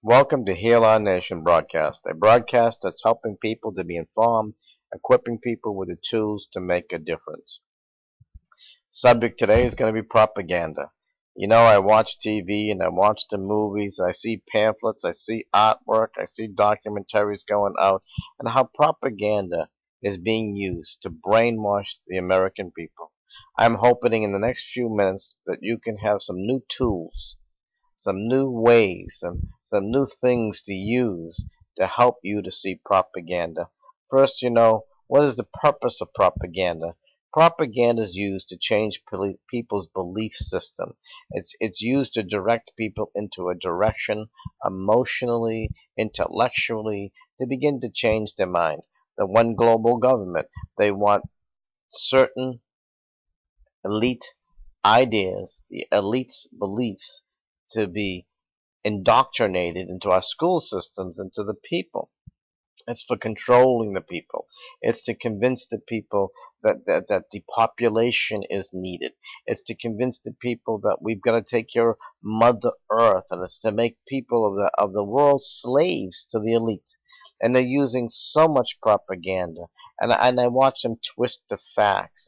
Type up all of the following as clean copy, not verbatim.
Welcome to Heal Our Nation broadcast, a broadcast that's helping people to be informed, equipping people with the tools to make a difference. Subject today is going to be propaganda. You know, I watch TV and I watch the movies, I see pamphlets, I see artwork, I see documentaries going out, and how propaganda is being used to brainwash the American people. I'm hoping in the next few minutes that you can have some new tools, some new ways, some new things to use to help you to see propaganda. First, what is the purpose of propaganda? Propaganda is used to change people's belief system. It's used to direct people into a direction emotionally, intellectually, to begin to change their mind. The one global government, they want certain elite ideas, the elite's beliefs to be indoctrinated into our school systems, into the people. It's for controlling the people. It's to convince the people that depopulation is needed. It's to convince the people that we've got to take care of Mother Earth, and it's to make people of the world slaves to the elite. And they're using so much propaganda, and I watch them twist the facts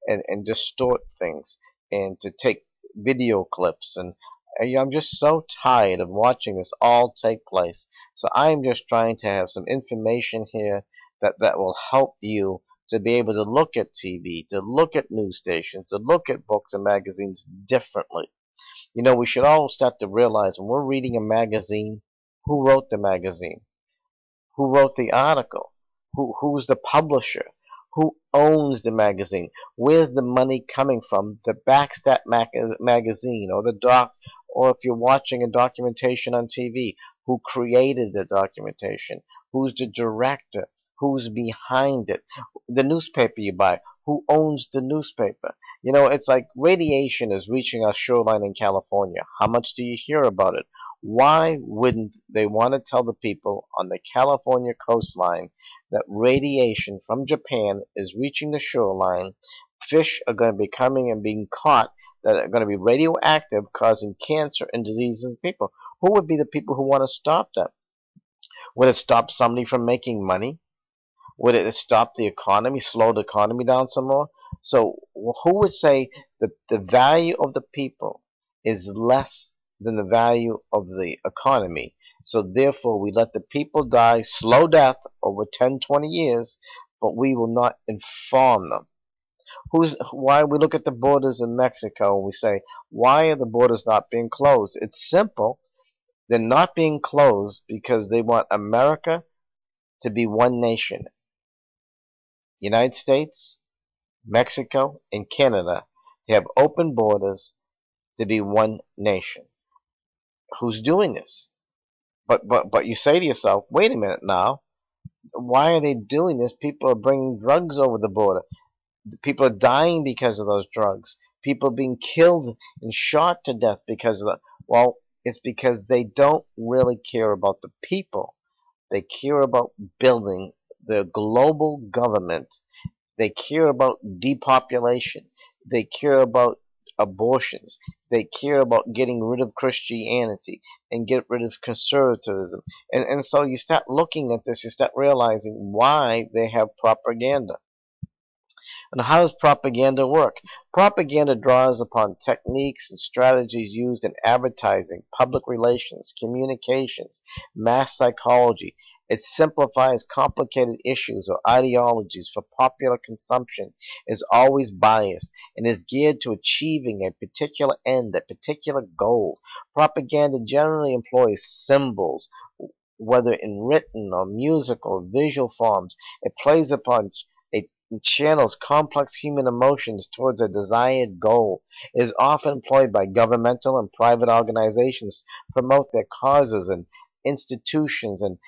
and distort things, and to take video clips and I'm just so tired of watching this all take place. So I'm just trying to have some information here that will help you to be able to look at TV, to look at news stations, to look at books and magazines differently. You know, we should all start to realize when we're reading a magazine, who wrote the magazine? Who wrote the article? Who's the publisher? Who owns the magazine? Where's the money coming from that backs that magazine or the doc? Or if you're watching a documentation on TV, who created the documentation? Who's the director? Who's behind it? The newspaper you buy, who owns the newspaper? You know, it's like radiation is reaching our shoreline in California. How much do you hear about it? Why wouldn't they want to tell the people on the California coastline that radiation from Japan is reaching the shoreline? Fish are going to be coming and being caught that are going to be radioactive, causing cancer and diseases in people. Who would be the people who want to stop that? Would it stop somebody from making money? Would it stop the economy, slow the economy down some more? So who would say that the value of the people is less than the value of the economy? So therefore we let the people die slow death over 10, 20 years, but we will not inform them. Why we look at the borders in Mexico and we say, why are the borders not being closed? It's simple. They're not being closed because they want America to be one nation. United States, Mexico, and Canada to have open borders, to be one nation. Who's doing this? But you say to yourself, wait a minute now, why are they doing this? People are bringing drugs over the border. People are dying because of those drugs. People are being killed and shot to death because of that. Well, it's because they don't really care about the people. They care about building the global government. They care about depopulation. They care about abortions. They care about getting rid of Christianity and get rid of conservatism. And so you start looking at this, you start realizing why they have propaganda. And how does propaganda work? Propaganda draws upon techniques and strategies used in advertising, public relations, communications, mass psychology. It simplifies complicated issues or ideologies for popular consumption, is always biased, and is geared to achieving a particular end, a particular goal. Propaganda generally employs symbols, whether in written or musical or visual forms. It plays upon a channels complex human emotions towards a desired goal. It is often employed by governmental and private organizations to promote their causes and institutions and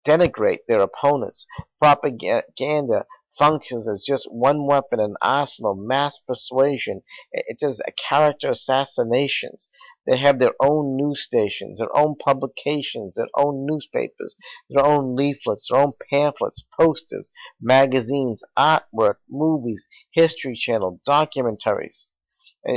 denigrate their opponents. Propaganda functions as just one weapon, an arsenal, mass persuasion. It does character assassinations. They have their own news stations, their own publications, their own newspapers, their own leaflets, their own pamphlets, posters, magazines, artwork, movies, history channel, documentaries.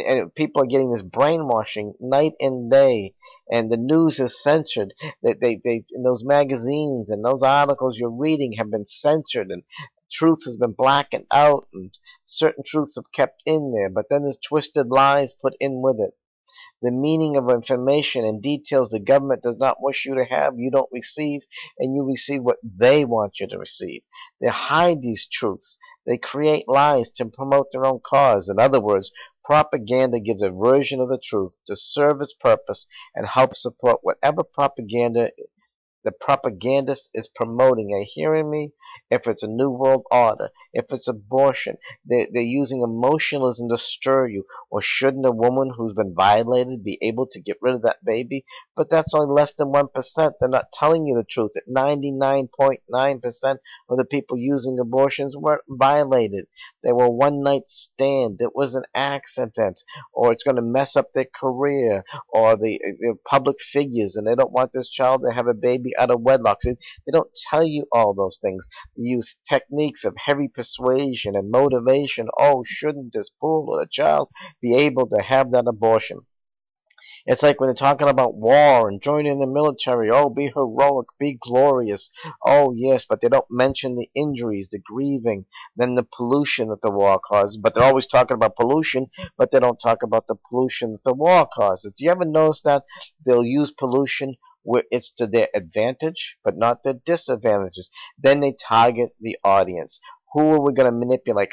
and people are getting this brainwashing night and day, and the news is censored. They in those magazines and those articles you're reading have been censored, and truth has been blackened out, and certain truths have kept in there, but then there's twisted lies put in with it. The meaning of information and details the government does not wish you to have, you don't receive, and you receive what they want you to receive. They hide these truths. They create lies to promote their own cause. In other words, propaganda gives a version of the truth to serve its purpose and help support whatever propaganda the propagandist is promoting. Are you hearing me? If it's a new world order, if it's abortion, they're using emotionalism to stir you. Or shouldn't a woman who's been violated be able to get rid of that baby? But that's only less than 1%. They're not telling you the truth. That 99.9% of the people using abortions weren't violated. They were one night stand. It was an accident. Or it's going to mess up their career. Or they're public figures and they don't want this child to have a baby out of wedlock. They don't tell you all those things. They use techniques of heavy persuasion and motivation. Oh, shouldn't this poor little child be able to have that abortion? It's like when they're talking about war and joining the military. Oh, be heroic, be glorious. Oh, yes, but they don't mention the injuries, the grieving, then the pollution that the war causes. But they're always talking about pollution, but they don't talk about the pollution that the war causes. Do you ever notice that they'll use pollution where it's to their advantage, but not their disadvantages? Then they target the audience. Who are we going to manipulate?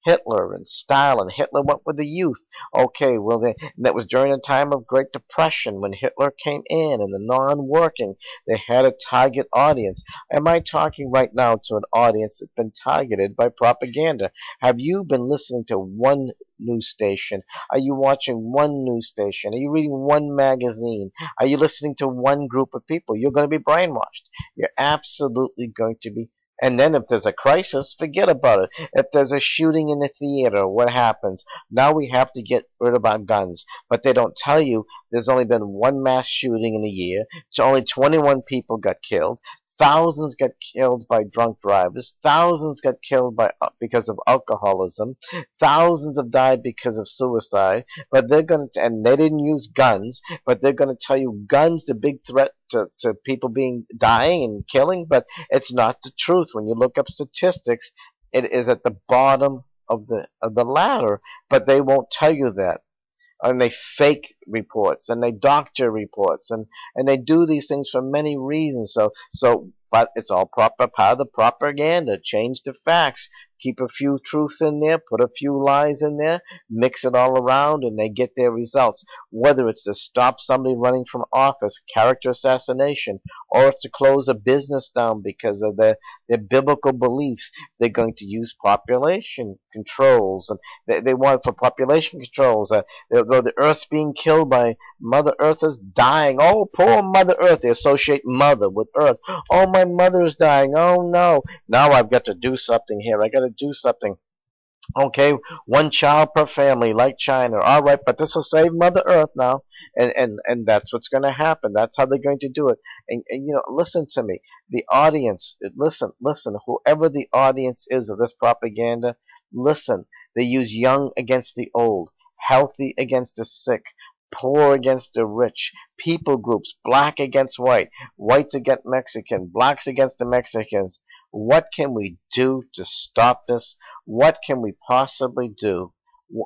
Hitler and Stalin. Hitler went with the youth. Okay, well, that was during the time of Great Depression when Hitler came in and the non-working. They had a target audience. Am I talking right now to an audience that's been targeted by propaganda? Have you been listening to one news station? Are you watching one news station? Are you reading one magazine? Are you listening to one group of people? You're going to be brainwashed. You're absolutely going to be. And then if there's a crisis, forget about it. If there's a shooting in the theater, what happens? Now we have to get rid of our guns. But they don't tell you there's only been one mass shooting in a year. So only 21 people got killed. Thousands got killed by drunk drivers. Thousands got killed because of alcoholism. Thousands have died because of suicide. But they're going to, and they didn't use guns, but they're going to tell you guns the big threat to people dying and killing. But it's not the truth. When you look up statistics, it is at the bottom of the ladder. But they won't tell you that. And they fake reports and they doctor reports and they do these things for many reasons. But it's all part of the propaganda. Change the facts. Keep a few truths in there, put a few lies in there, mix it all around, and they get their results. Whether it's to stop somebody running from office, character assassination, or it's to close a business down because of their biblical beliefs, they're going to use population controls. And they want for population controls. The Earth's being killed by Mother Earth is dying. Oh, poor Mother Earth. They associate mother with Earth. Oh, my mother's dying. Oh, no. Now I've got to do something here. I got to do something. Okay, one child per family, like China. All right, but this will save Mother Earth now, and that's what's going to happen. That's how they're going to do it. And you know, listen to me. The audience, listen. Whoever the audience is of this propaganda, listen. They use young against the old, healthy against the sick, poor against the rich, people groups, black against white, whites against Mexican, blacks against the Mexicans. What can we do to stop this? What can we possibly do?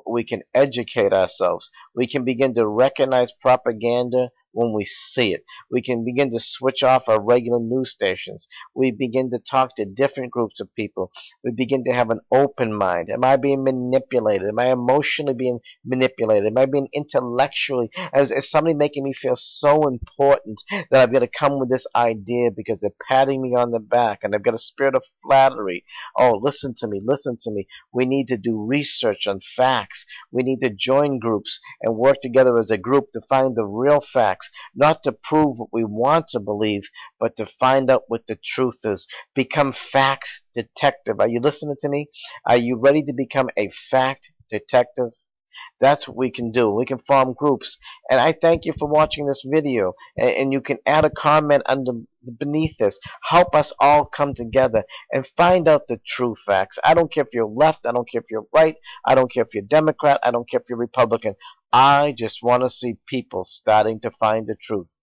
We can educate ourselves. We can begin to recognize propaganda when we see it. We can begin to switch off our regular news stations. We begin to talk to different groups of people. We begin to have an open mind. Am I being manipulated? Am I emotionally being manipulated? Am I being intellectually? Is somebody making me feel so important that I've got to come with this idea because they're patting me on the back and I've got a spirit of flattery? Oh, listen to me. Listen to me. We need to do research on facts. We need to join groups and work together as a group to find the real facts. Not to prove what we want to believe, but to find out what the truth is. Become facts detective. Are you listening to me? Are you ready to become a fact detective? That's what we can do. We can form groups. And I thank you for watching this video. And you can add a comment beneath this. Help us all come together and find out the true facts. I don't care if you're left. I don't care if you're right. I don't care if you're Democrat. I don't care if you're Republican. I just want to see people starting to find the truth.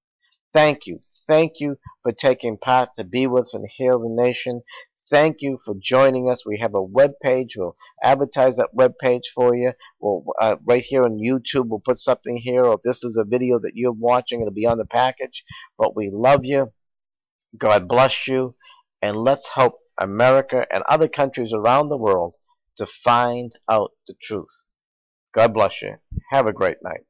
Thank you. Thank you for taking part to be with us and heal the nation. Thank you for joining us. We have a web page. We'll advertise that web page for you. We'll right here on YouTube. We'll put something here. Or if this is a video that you're watching, it'll be on the package. But we love you. God bless you. And let's help America and other countries around the world to find out the truth. God bless you. Have a great night.